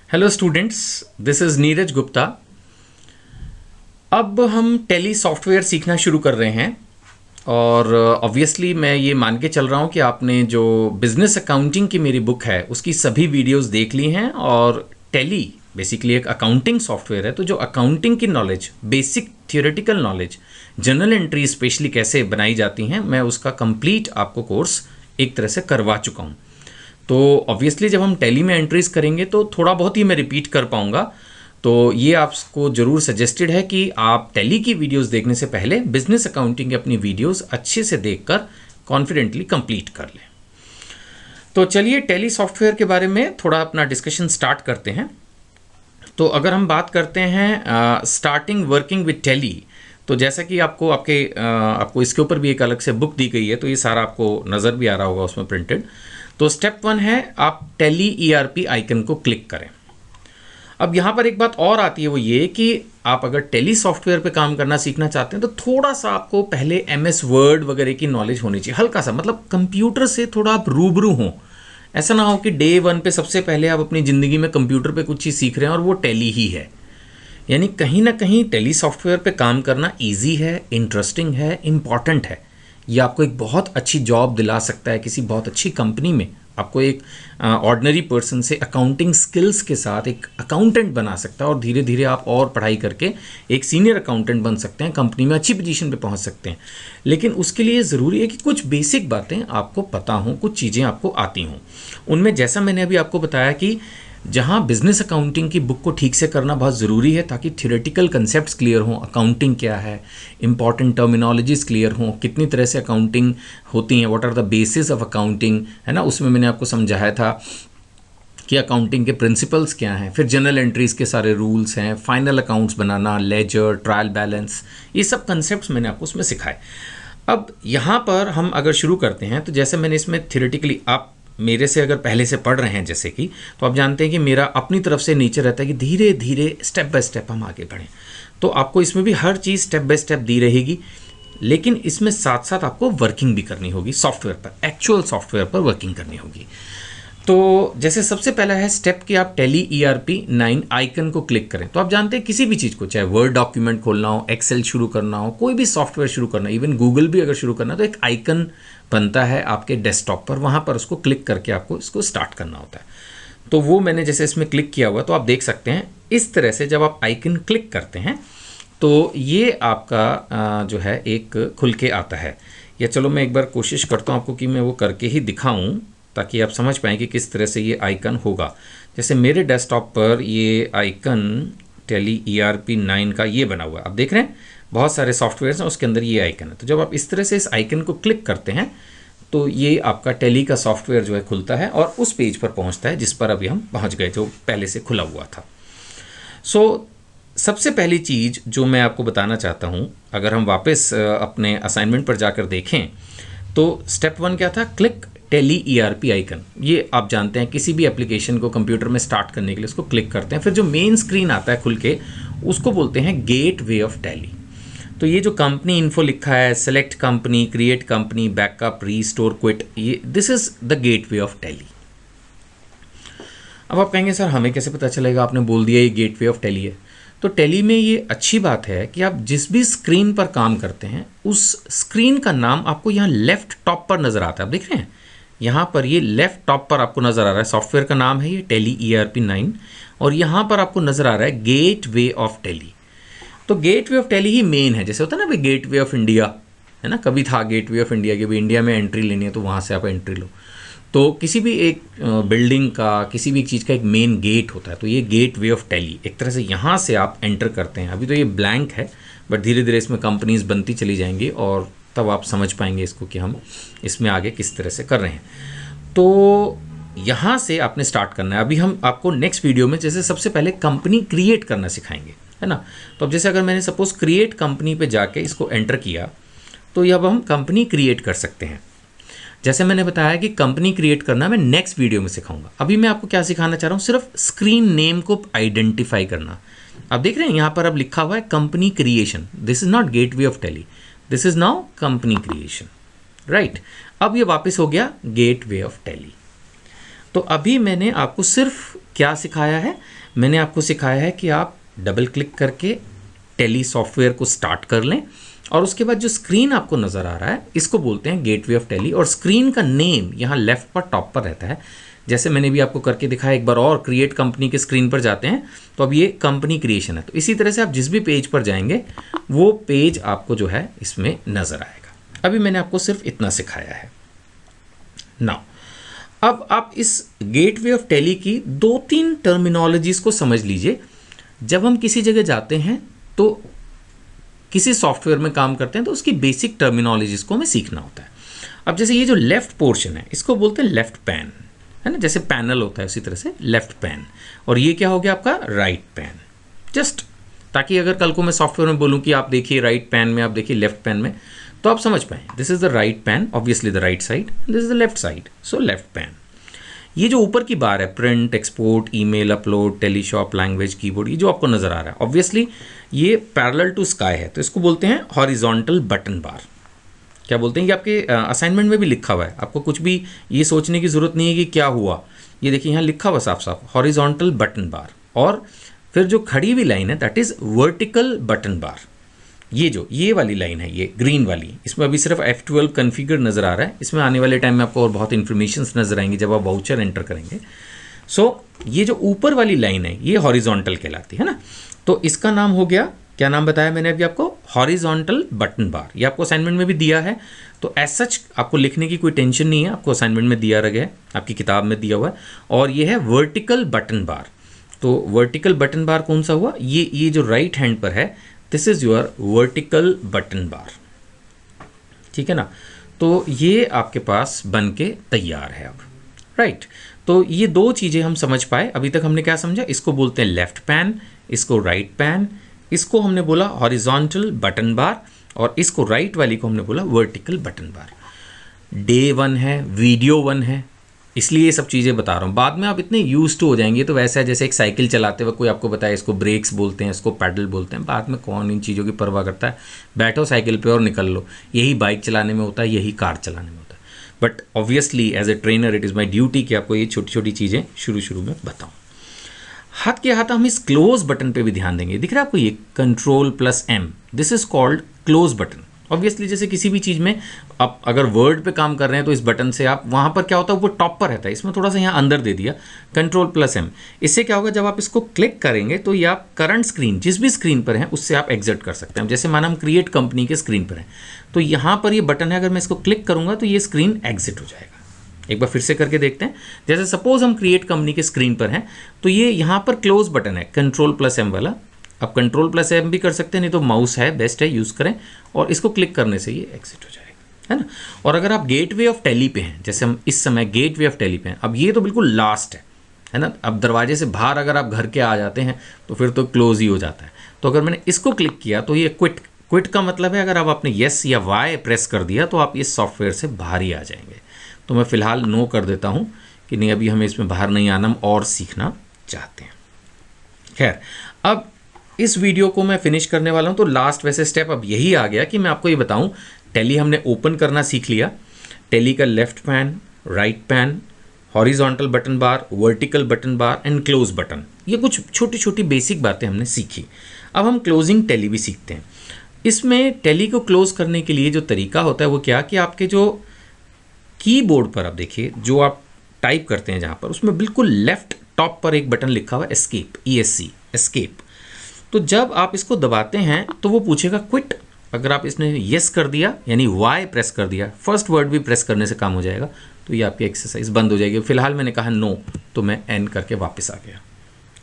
Hello students, this is Neeraj Gupta. अब हम tele software सीखना शुरू कर रहे हैं और ऑब्वियसली मैं ये मान के चल रहा हूँ कि आपने जो बिजनेस अकाउंटिंग की मेरी बुक है उसकी सभी वीडियोस देख ली हैं। और टेली बेसिकली एक अकाउंटिंग सॉफ्टवेयर है, तो जो अकाउंटिंग की knowledge, basic theoretical knowledge, journal entry specially कैसे बनाई जाती हैं, मैं उसका कंप्लीट आपको कोर्स एक तरह से करवा चुका हूँ। तो ऑब्वियसली जब हम टैली में एंट्रीज करेंगे तो थोड़ा बहुत ही मैं रिपीट कर पाऊंगा। तो ये आपको ज़रूर सजेस्टेड है कि आप टैली की वीडियोस देखने से पहले बिजनेस अकाउंटिंग की अपनी वीडियोस अच्छे से देखकर कॉन्फिडेंटली कंप्लीट कर लें। तो चलिए टैली सॉफ्टवेयर के बारे में थोड़ा अपना डिस्कशन स्टार्ट करते हैं। तो अगर हम बात करते हैं स्टार्टिंग वर्किंग विद टैली, तो जैसा कि आपको इसके ऊपर भी एक अलग से बुक दी गई है, तो ये सारा आपको नज़र भी आ रहा होगा उसमें प्रिंटेड। तो स्टेप 1 है आप टैली ईआरपी आइकन को क्लिक करें। अब यहाँ पर एक बात और आती है, वो ये कि आप अगर टैली सॉफ्टवेयर पे काम करना सीखना चाहते हैं तो थोड़ा सा आपको पहले एमएस वर्ड वगैरह की नॉलेज होनी चाहिए, हल्का सा, मतलब कंप्यूटर से थोड़ा आप रूबरू हों। ऐसा ना हो कि डे 1 पे सबसे पहले आप अपनी ज़िंदगी में कंप्यूटर पे कुछ चीज़ सीख रहे हैं और वो टैली ही है। यानी कहीं ना कहीं टैली सॉफ्टवेयर पे काम करना ईजी है, इंटरेस्टिंग है, इम्पॉर्टेंट है। ये आपको एक बहुत अच्छी जॉब दिला सकता है किसी बहुत अच्छी कंपनी में। आपको एक ऑर्डिनरी पर्सन से अकाउंटिंग स्किल्स के साथ एक अकाउंटेंट बना सकता है और धीरे धीरे आप और पढ़ाई करके एक सीनियर अकाउंटेंट बन सकते हैं, कंपनी में अच्छी पोजीशन पे पहुंच सकते हैं। लेकिन उसके लिए ज़रूरी है कि कुछ बेसिक बातें आपको पता हों, कुछ चीज़ें आपको आती हों। उनमें जैसा मैंने अभी आपको बताया कि जहाँ बिजनेस अकाउंटिंग की बुक को ठीक से करना बहुत ज़रूरी है ताकि थियोरेटिकल कंसेप्ट्स क्लियर हों, अकाउंटिंग क्या है, इंपॉर्टेंट टर्मिनोलॉजीज क्लियर हों, कितनी तरह से अकाउंटिंग होती हैं, what are the basis of accounting, है ना। उसमें मैंने आपको समझाया था कि अकाउंटिंग के प्रिंसिपल्स क्या हैं, फिर जनरल एंट्रीज के सारे रूल्स हैं, फाइनल अकाउंट्स बनाना, लेजर, ट्रायल बैलेंस, ये सब कंसेप्ट मैंने आपको उसमें सिखाए। अब यहाँ पर हम अगर शुरू करते हैं तो जैसे मैंने इसमें थियोरेटिकली, आप मेरे से अगर पहले से पढ़ रहे हैं जैसे कि, तो आप जानते हैं कि मेरा अपनी तरफ से नेचर रहता है कि धीरे धीरे स्टेप बाय स्टेप हम आगे बढ़ें। तो आपको इसमें भी हर चीज़ स्टेप बाय स्टेप दी रहेगी, लेकिन इसमें साथ साथ आपको वर्किंग भी करनी होगी सॉफ्टवेयर पर, एक्चुअल सॉफ्टवेयर पर वर्किंग करनी होगी। तो जैसे सबसे पहला है स्टेप कि आप टैली ERP 9 आइकन को क्लिक करें। तो आप जानते हैं किसी भी चीज़ को, चाहे वर्ड डॉक्यूमेंट खोलना हो, एक्सेल शुरू करना हो, कोई भी सॉफ्टवेयर शुरू करना, इवन गूगल भी अगर शुरू करना है, तो एक आइकन बनता है आपके डेस्कटॉप पर, वहाँ पर उसको क्लिक करके आपको इसको स्टार्ट करना होता है। तो वो मैंने जैसे इसमें क्लिक किया हुआ, तो आप देख सकते हैं इस तरह से जब आप आइकन क्लिक करते हैं तो ये आपका जो है एक खुल के आता है। या चलो मैं एक बार कोशिश करता हूँ आपको कि मैं वो करके ही दिखाऊँ ताकि आप समझ पाएँ कि किस तरह से ये आइकन होगा। जैसे मेरे डेस्कटॉप पर ये आइकन टैली ERP 9 का ये बना हुआ है, आप देख रहे हैं बहुत सारे सॉफ्टवेयर हैं, उसके अंदर ये आइकन है। तो जब आप इस तरह से इस आइकन को क्लिक करते हैं तो ये आपका टैली का सॉफ्टवेयर जो है खुलता है और उस पेज पर पहुंचता है जिस पर अभी हम पहुंच गए, जो पहले से खुला हुआ था। सबसे पहली चीज़ जो मैं आपको बताना चाहता हूं, अगर हम वापस अपने असाइनमेंट पर जाकर देखें तो स्टेप 1 क्या था, क्लिक टैली ERP आइकन। ये आप जानते हैं किसी भी एप्लीकेशन को कंप्यूटर में स्टार्ट करने के लिए उसको क्लिक करते हैं, फिर जो मेन स्क्रीन आता है खुल के उसको बोलते हैं गेट वे ऑफ टैली। तो ये जो कंपनी इन्फो लिखा है, select company, create company, backup, restore, quit, ये this is the gateway of Tally. अब आप कहेंगे सर हमें कैसे पता चलेगा, आपने बोल दिया ये गेट वे ऑफ टैली है। तो टैली में ये अच्छी बात है कि आप जिस भी स्क्रीन पर काम करते हैं उस स्क्रीन का नाम आपको यहाँ लेफ्ट टॉप पर नज़र आता है। आप देख रहे हैं यहाँ पर ये लेफ्ट टॉप पर आपको नज़र आ रहा है, सॉफ्टवेयर का नाम है ये टैली ERP 9 और यहाँ पर आपको नज़र आ रहा है गेट वे ऑफ टैली। तो गेट वे ऑफ टैली ही मेन है, जैसे होता है ना भाई गेट वे ऑफ इंडिया, है ना, कभी था गेट वे ऑफ इंडिया कि भाई इंडिया में एंट्री लेनी है तो वहाँ से आप एंट्री लो। तो किसी भी एक बिल्डिंग का, किसी भी एक चीज़ का एक मेन गेट होता है, तो ये गेट वे ऑफ टैली एक तरह से यहाँ से आप एंटर करते हैं। अभी तो ये ब्लैंक है बट धीरे धीरे इसमें कंपनीज बनती चली जाएंगी और तब आप समझ पाएंगे इसको कि हम इसमें आगे किस तरह से कर रहे हैं। तो यहाँ से आपने स्टार्ट करना है। अभी हम आपको नेक्स्ट वीडियो में जैसे सबसे पहले कंपनी क्रिएट करना सिखाएंगे, है ना। तो अब जैसे अगर मैंने सपोज क्रिएट कंपनी पे जाके इसको एंटर किया तो अब हम कंपनी क्रिएट कर सकते हैं। जैसे मैंने बताया कि कंपनी क्रिएट करना मैं नेक्स्ट वीडियो में सिखाऊंगा। अभी मैं आपको क्या सिखाना चाह रहा हूँ, सिर्फ स्क्रीन नेम को आइडेंटिफाई करना। आप देख रहे हैं यहाँ पर अब लिखा हुआ है company creation, this is not gate way of tally, this is now company creation, right. अब ये वापस हो गया गेट वे ऑफ टैली। तो अभी मैंने आपको सिर्फ क्या सिखाया है? मैंने आपको सिखाया है कि आप डबल क्लिक करके टेली सॉफ्टवेयर को स्टार्ट कर लें और उसके बाद जो स्क्रीन आपको नज़र आ रहा है इसको बोलते हैं गेटवे ऑफ टेली, और स्क्रीन का नेम यहाँ लेफ्ट पर टॉप पर रहता है। जैसे मैंने भी आपको करके दिखाया, एक बार और क्रिएट कंपनी के स्क्रीन पर जाते हैं तो अब ये कंपनी क्रिएशन है। तो इसी तरह से आप जिस भी पेज पर जाएंगे वो पेज आपको जो है इसमें नज़र आएगा। अभी मैंने आपको सिर्फ इतना सिखाया है। नाउ अब आप इस गेटवे ऑफ टेली की 2-3 टर्मिनोलॉजीज को समझ लीजिए। जब हम किसी जगह जाते हैं तो किसी सॉफ्टवेयर में काम करते हैं तो उसकी बेसिक टर्मिनोलॉजीज को हमें सीखना होता है। अब जैसे ये जो लेफ्ट पोर्शन है इसको बोलते हैं लेफ्ट पैन, है ना, जैसे पैनल होता है उसी तरह से लेफ्ट पैन। और ये क्या हो गया आपका राइट पैन, जस्ट ताकि अगर कल को मैं सॉफ्टवेयर में बोलूं कि आप देखिए राइट पैन में, आप देखिए लेफ्ट पैन में, तो आप समझ पाएं this is the right pane, obviously the right side, this is the left side, so left pane. ये जो ऊपर की बार है print, export, email, upload, TallyShop, language, keyboard, ये जो आपको नजर आ रहा है ऑब्वियसली ये पैरेलल टू स्काई है, तो इसको बोलते हैं हॉरिजॉन्टल बटन बार। क्या बोलते हैं, ये आपके असाइनमेंट में भी लिखा हुआ है, आपको कुछ भी ये सोचने की जरूरत नहीं है कि क्या हुआ, ये देखिए यहाँ लिखा हुआ साफ साफ हॉरिजॉन्टल बटन बार। और फिर जो खड़ी हुई लाइन है दैट इज वर्टिकल बटन बार। ये वाली लाइन है, ये ग्रीन वाली, इसमें अभी सिर्फ F12 कॉन्फ़िगर नज़र आ रहा है, इसमें आने वाले टाइम में आपको और बहुत इन्फॉर्मेशन नज़र आएंगी जब आप वाउचर एंटर करेंगे। सो ये जो ऊपर वाली लाइन है ये हॉरिजॉन्टल कहलाती है ना, तो इसका नाम हो गया, क्या नाम बताया मैंने अभी आपको, हॉरिजॉन्टल बटन बार। ये आपको असाइनमेंट में भी दिया है, तो एज सच आपको लिखने की कोई टेंशन नहीं है, आपको असाइनमेंट में दिया गया है, आपकी किताब में दिया हुआ है। और ये है वर्टिकल बटन बार। तो वर्टिकल बटन बार कौन सा हुआ, ये जो राइट हैंड पर है, this is your vertical button bar, ठीक है ना। तो ये आपके पास बन के तैयार है अब, राइट। तो ये दो चीज़ें हम समझ पाए। अभी तक हमने क्या समझा, इसको बोलते हैं लेफ्ट पैन, इसको राइट पैन, इसको हमने बोला हॉरिजॉन्टल बटन बार, और इसको राइट वाली को हमने बोला वर्टिकल बटन बार। डे 1 है, वीडियो 1 है, इसलिए ये सब चीज़ें बता रहा हूँ। बाद में आप इतने यूज टू हो जाएंगे, तो वैसा है जैसे एक साइकिल चलाते हुए कोई आपको बताए इसको ब्रेक्स बोलते हैं, इसको पैडल बोलते हैं, बाद में कौन इन चीज़ों की परवाह करता है, बैठो साइकिल पे और निकल लो। यही बाइक चलाने में होता है, यही कार चलाने में होता है। But obviously as a trainer it is my duty कि आपको ये छोटी छोटी चीज़ें शुरू में बताऊँ। हाथ के हाथ हम इस क्लोज बटन पे भी ध्यान देंगे। दिख रहा है आपको ये Ctrl+M, this is called close button. Obviously जैसे किसी भी चीज़ में आप अगर वर्ड पे काम कर रहे हैं तो इस बटन से आप वहाँ पर क्या होता है वो टॉप पर रहता है, इसमें थोड़ा सा यहाँ अंदर दे दिया Ctrl+M। इससे क्या होगा, जब आप इसको क्लिक करेंगे तो ये आप करंट स्क्रीन जिस भी स्क्रीन पर है उससे आप एग्जिट कर सकते हैं। जैसे माना हम क्रिएट कंपनी के स्क्रीन पर हैं तो यहाँ पर ये बटन है, अगर मैं इसको क्लिक करूँगा तो ये स्क्रीन एग्जिट हो जाएगा। एक बार फिर से करके देखते हैं। जैसे सपोज हम क्रिएट कंपनी के स्क्रीन पर हैं तो ये यहाँ पर क्लोज बटन है Ctrl+M वाला, आप Ctrl+M भी कर सकते हैं, नहीं तो माउस है बेस्ट है, यूज़ करें, और इसको क्लिक करने से ये एग्जिट हो जाएगा, है ना। और अगर आप गेटवे ऑफ टेली पे हैं, जैसे हम इस समय गेटवे ऑफ टेली पे हैं, अब ये तो बिल्कुल लास्ट है ना। अब दरवाजे से बाहर अगर आप घर के आ जाते हैं तो फिर तो क्लोज ही हो जाता है। तो अगर मैंने इसको क्लिक किया तो ये क्विट का मतलब है अगर आप आपने येस या वाई प्रेस कर दिया तो आप इस सॉफ्टवेयर से बाहर ही आ जाएंगे। तो मैं फ़िलहाल नो कर देता हूँ कि नहीं, अभी हमें इसमें बाहर नहीं आना, हम और सीखना चाहते हैं। खैर, अब इस वीडियो को मैं फिनिश करने वाला हूँ। तो लास्ट वैसे स्टेप अब यही आ गया कि मैं आपको ये बताऊँ, टेली हमने ओपन करना सीख लिया, टेली का left pane, right pane, horizontal button bar, vertical button bar and close button, ये कुछ छोटी छोटी बेसिक बातें हमने सीखी। अब हम क्लोजिंग टेली भी सीखते हैं। इसमें टेली को क्लोज करने के लिए जो तरीका होता है वो क्या, कि आपके जो कीबोर्ड पर आप देखिए जो आप टाइप करते हैं जहाँ पर, उसमें बिल्कुल लेफ्ट टॉप पर एक बटन लिखा हुआ है एस्केप, ESC, एस्केप। तो जब आप इसको दबाते हैं तो वो पूछेगा क्विट। अगर आप इसने येस कर दिया यानी वाई प्रेस कर दिया, फर्स्ट वर्ड भी प्रेस करने से काम हो जाएगा, तो ये आपकी एक्सरसाइज बंद हो जाएगी। फिलहाल मैंने कहा नो, तो मैं एन करके वापस आ गया,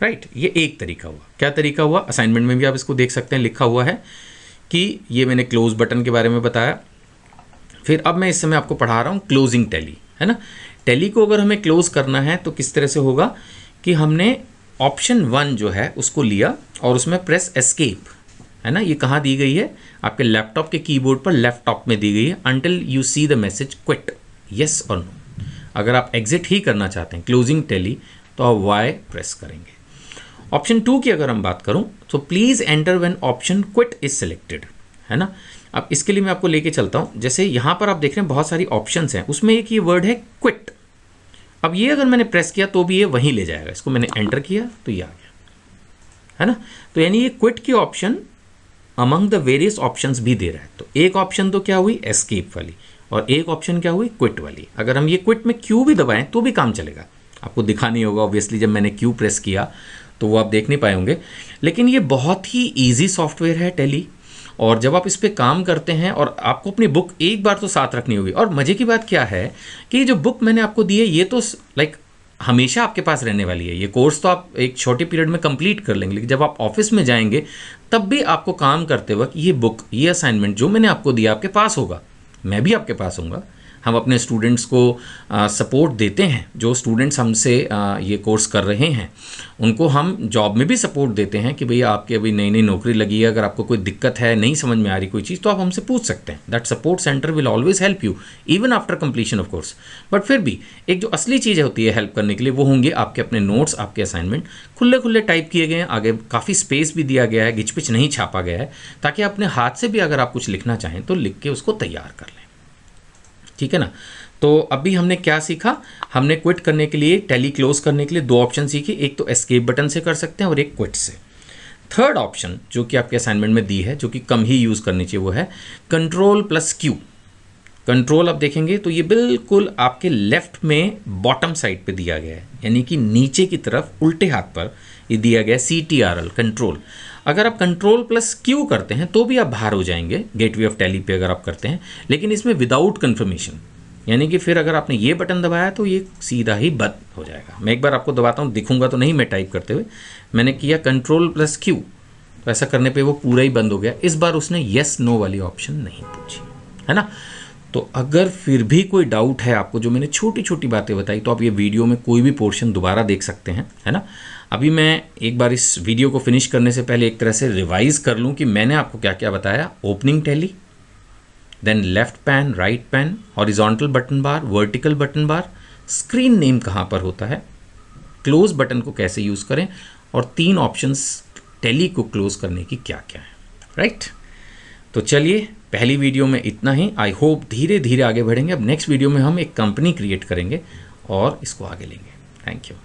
राइट। ये एक तरीका हुआ। क्या तरीका हुआ, असाइनमेंट में भी आप इसको देख सकते हैं, लिखा हुआ है कि ये मैंने क्लोज बटन के बारे में बताया। फिर अब मैं इस समय आपको पढ़ा रहा हूँ क्लोजिंग टेली, है ना। टेली को अगर हमें क्लोज करना है तो किस तरह से होगा कि हमने ऑप्शन 1 जो है उसको लिया और उसमें प्रेस एस्केप, है ना। ये कहाँ दी गई है, आपके लैपटॉप के कीबोर्ड पर लेफ्ट टॉप में दी गई है, until you see the message quit, yes और नो। अगर आप एग्जिट ही करना चाहते हैं क्लोजिंग टेली तो आप वाई प्रेस करेंगे। ऑप्शन 2 की अगर हम बात करूँ तो please enter when option quit is selected, है ना। अब इसके लिए मैं आपको लेके चलता हूँ। जैसे यहाँ पर आप देख रहे हैं बहुत सारी ऑप्शंस हैं, उसमें एक ये वर्ड है क्विट। अब ये अगर मैंने प्रेस किया तो भी ये वहीं ले जाएगा, इसको मैंने एंटर किया तो ये आ गया, है ना। तो यानी ये क्विट की option among the various options भी दे रहा है। तो एक ऑप्शन तो क्या हुई एस्केप वाली, और एक ऑप्शन क्या हुई क्विट वाली। अगर हम ये क्विट में क्यू भी दबाएं तो भी काम चलेगा, आपको दिखा नहीं होगा ऑब्वियसली, जब मैंने क्यू प्रेस किया तो वो आप देख नहीं पाए होंगे। लेकिन ये बहुत ही ईजी सॉफ्टवेयर है टैली, और जब आप इस पर काम करते हैं, और आपको अपनी बुक एक बार तो साथ रखनी होगी। और मज़े की बात क्या है कि ये जो बुक मैंने आपको दी है ये तो लाइक हमेशा आपके पास रहने वाली है। ये कोर्स तो आप एक छोटे पीरियड में कंप्लीट कर लेंगे, लेकिन जब आप ऑफिस में जाएंगे तब भी आपको काम करते वक्त ये बुक, ये असाइनमेंट जो मैंने आपको दिया आपके पास होगा, मैं भी आपके पास होऊंगा। हम अपने स्टूडेंट्स को सपोर्ट देते हैं, जो स्टूडेंट्स हमसे ये कोर्स कर रहे हैं उनको हम जॉब में भी सपोर्ट देते हैं कि भैया आपकी अभी नई नई नौकरी लगी है, अगर आपको कोई दिक्कत है, नहीं समझ में आ रही कोई चीज़, तो आप हमसे पूछ सकते हैं। That support centre will always help you even after completion of course. But फिर भी एक जो असली चीज़ होती है हेल्प करने के लिए, वो होंगे आपके अपने नोट्स, आपके असाइनमेंट खुले खुले टाइप किए गए हैं, आगे काफ़ी स्पेस भी दिया गया है, घिचपिच नहीं छापा गया है, ताकि अपने हाथ से भी अगर आप कुछ लिखना चाहें तो लिख के उसको तैयार कर लें, ठीक है ना। तो अभी हमने क्या सीखा, हमने क्विट करने के लिए, टैली क्लोज करने के लिए दो ऑप्शन सीखे, एक तो एस्केप बटन से कर सकते हैं और एक क्विट से। थर्ड ऑप्शन जो कि आपके असाइनमेंट में दी है, जो कि कम ही यूज़ करनी चाहिए, वो है कंट्रोल प्लस क्यू। कंट्रोल आप देखेंगे तो ये बिल्कुल आपके लेफ्ट में बॉटम साइड पे दिया गया है, यानी कि नीचे की तरफ उल्टे हाथ पर ये दिया गया है CTRL कंट्रोल। अगर आप कंट्रोल प्लस क्यू करते हैं तो भी आप बाहर हो जाएंगे गेटवे ऑफ टैली पे अगर आप करते हैं, लेकिन इसमें विदाउट कन्फर्मेशन, यानी कि फिर अगर आपने ये बटन दबाया तो ये सीधा ही बंद हो जाएगा। मैं एक बार आपको दबाता हूँ, दिखूंगा तो नहीं मैं टाइप करते हुए, मैंने किया कंट्रोल प्लस क्यू, तो ऐसा करने पे वो पूरा ही बंद हो गया। इस बार उसने येस नो वाली ऑप्शन नहीं पूछी, है ना। तो अगर फिर भी कोई डाउट है आपको, जो मैंने छोटी छोटी बातें बताई, तो आप ये वीडियो में कोई भी पोर्शन दोबारा देख सकते हैं, है ना। अभी मैं एक बार इस वीडियो को फिनिश करने से पहले एक तरह से रिवाइज कर लूँ कि मैंने आपको क्या क्या बताया। Opening Tally, then left pane, right pane, horizontal button bar, vertical button bar, screen name कहाँ पर होता है, क्लोज बटन को कैसे यूज़ करें, और 3 ऑप्शंस टैली को क्लोज करने की क्या क्या है, राइट। तो चलिए पहली वीडियो में इतना ही। आई होप धीरे धीरे आगे बढ़ेंगे। अब नेक्स्ट वीडियो में हम एक कंपनी क्रिएट करेंगे और इसको आगे लेंगे। Thank you.